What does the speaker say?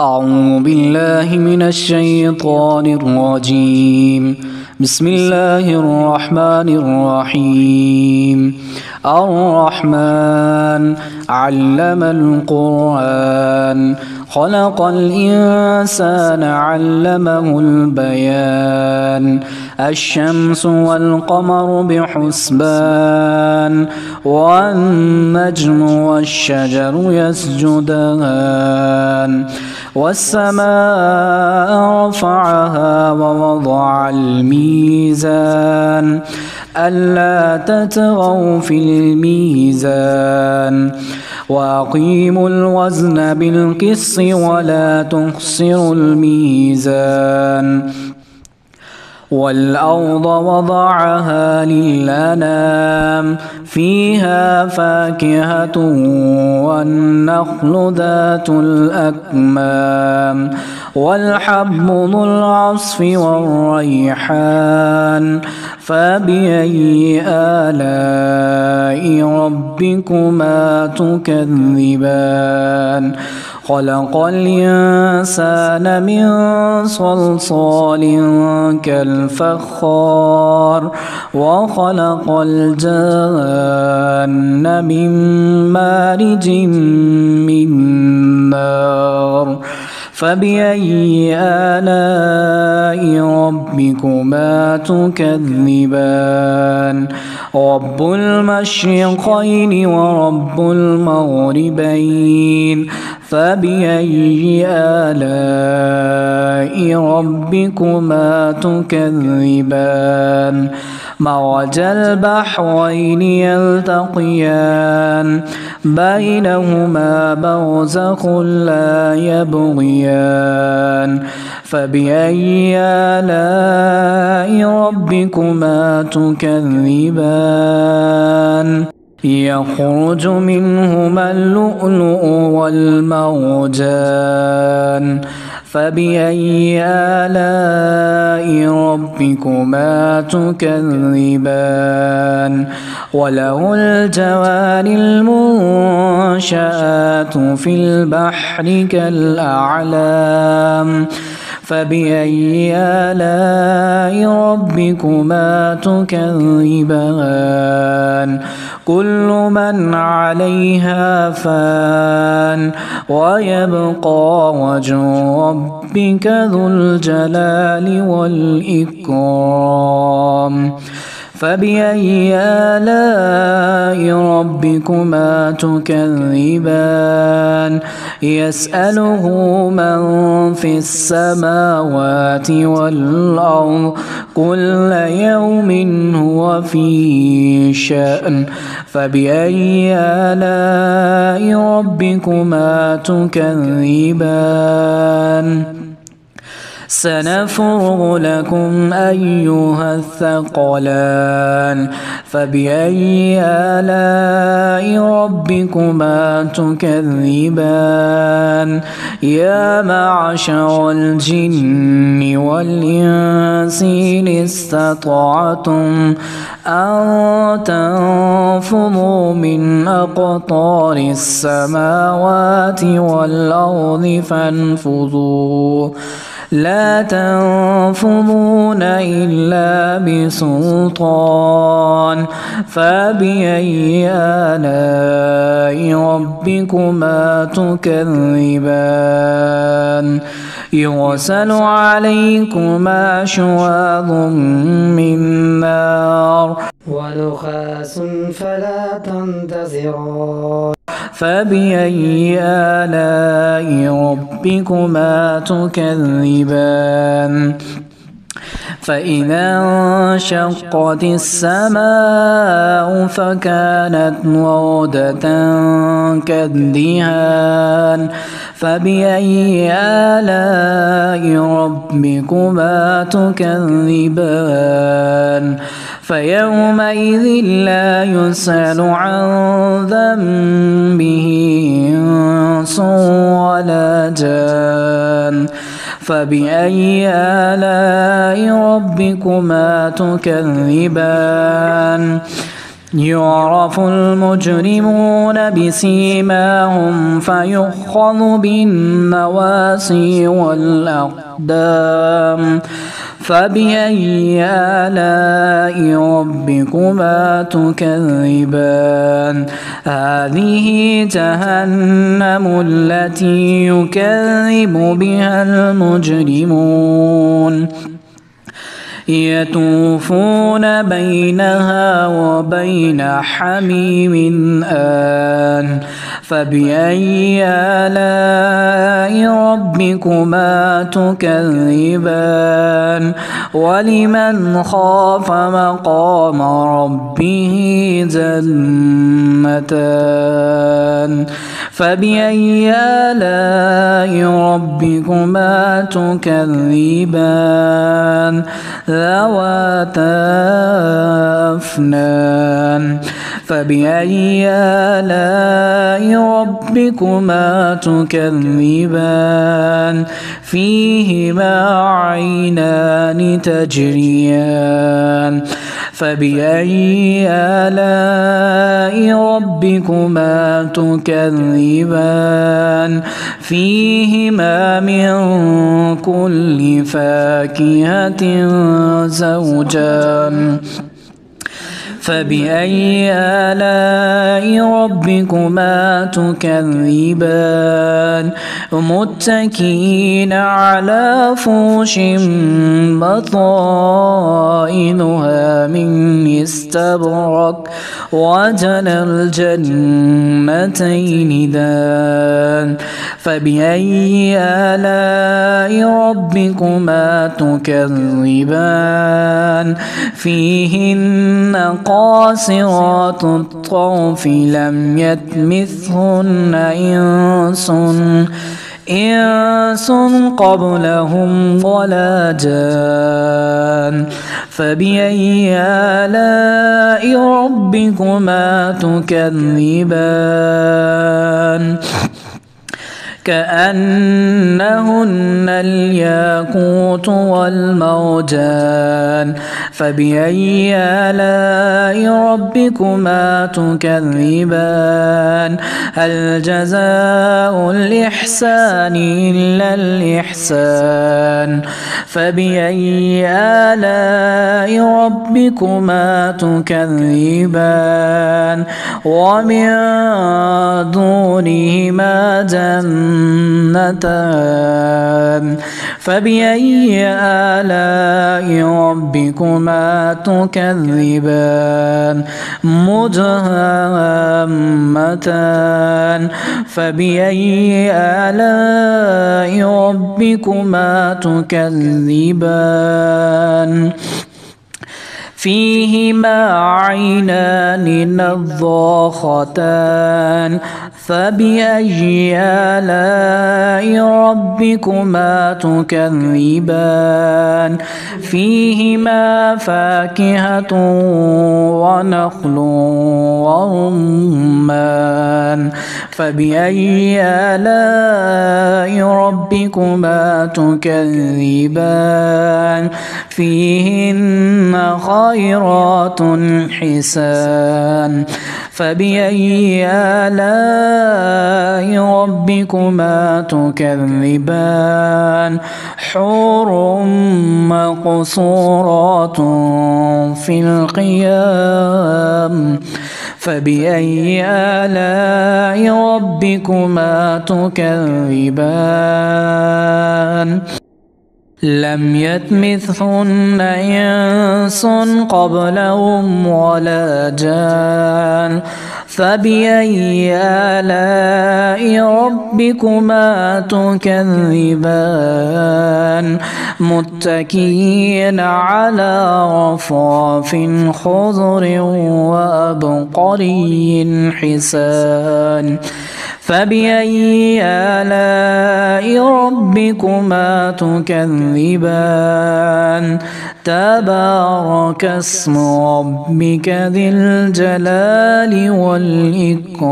أعوذ بالله من الشيطان الرجيم. بسم الله الرحمن الرحيم. الرحمن علم القرآن خلق الإنسان علمه البيان. الشمس والقمر بحسبان والنجم والشجر يسجدان والسماء رفعها ووضع الميزان ألا تطغوا في الميزان وأقيموا الوزن بالقسط ولا تخسروا الميزان. والأرض وضعها للأنام فيها فاكهة والنخل ذات الأكمام والحب ذو العصف والريحان. فبأي آلاء ربكما تكذبان؟ خلق الإنسان من صلصال كالفخار وخلق الجان من مارج من نار. فبأي آلاء ربكما تكذبان؟ رب المشرقين ورب المغربين. فبأي آلاء ربكما تكذبان؟ مرج البحرين يلتقيان بينهما برزخ لا يبغيان. فبأي آلاء ربكما تكذبان؟ يخرج منهما اللؤلؤ والمرجان. فبأي آلاء ربكما تكذبان؟ وله الجوار المنشآت في البحر كالأعلام. فبأي آلاء ربكما تكذبان؟ كل من عليها فان ويبقى وجه ربك ذو الجلال والإكرام. فبأي آلاء ربكما تكذبان؟ يسأله من في السماوات والأرض كل يوم هو في شأن. فبأي آلاء ربكما تكذبان؟ سنفرغ لكم أيها الثقلان. فبأي آلاء ربكما تكذبان؟ يا معشر الجن والإنس إن استطعتم أن تنفذوا من أقطار السماوات والأرض فانفذوا لا تنفذون إلا بسلطان. فبأي آلاء ربكما تكذبان؟ يرسل عليكما شواظ من نار ونحاس فلا تنتصران. فبأي آلاء ربكما تكذبان؟ فإذا انشقت السماء فكانت وردة كالدهان. فبأي آلاء ربكما تكذبان؟ فيومئذ لا يسأل عن ذنبه إنس ولا جان. فبأي آلاء ربكما تكذبان؟ يعرف المجرمون بسيماهم فيؤخذ بالنواصي والأقدام فبأي آلاء ربكما تكذبان هذه جهنم التي يكذب بها المجرمون يطوفون بينها وبين حميم آن فبأي آلاء ربكما تكذبان ولمن خاف مقام ربه جنتان فبأي آلاء ربكما تكذبان ذواتا أفنان فبأي آلاء ربكما تكذبان فيهما عينان تجريان فبأي آلاء ربكما تكذبان فيهما من كل فاكهة زوجان فبأي آلاء ربكما تكذبان متكئين على فرش بطائنها من استبرق وجنى الجنتين دان فبأي آلاء ربكما تكذبان فيهن قاصرات الطرف لم يطمثهن إنس قبلهم ولا جان فبأي آلاء ربكما تكذبان كأنهن الياقوت والمرجان فبأي آلاء ربكما تكذبان هل جزاء الإحسان إلا الإحسان فبأي آلاء ربكما تكذبان ومن دونهما جنتان فبأي آلاء ربكما تكذبان مدهامتان فبأي آلاء ربكما تكذبان فيهما عينان نضاختان فبأي آلاء ربكما تكذبان فيهما فاكهة ونخل ورمان فبأي آلاء ربكما تكذبان فيهن خيرات حسان فبأي آلاء ربكما تكذبان حور مقصورات في القيام فبأي آلاء ربكما تكذبان لم يطمثهن إنس قبلهم ولا جان فبأي آلاء ربكما تكذبان متكئين على رفرف خضر وأبقري حسان فبأي آلاء ربكما تكذبان تبارك اسم ربك ذي الجلال والإكرام.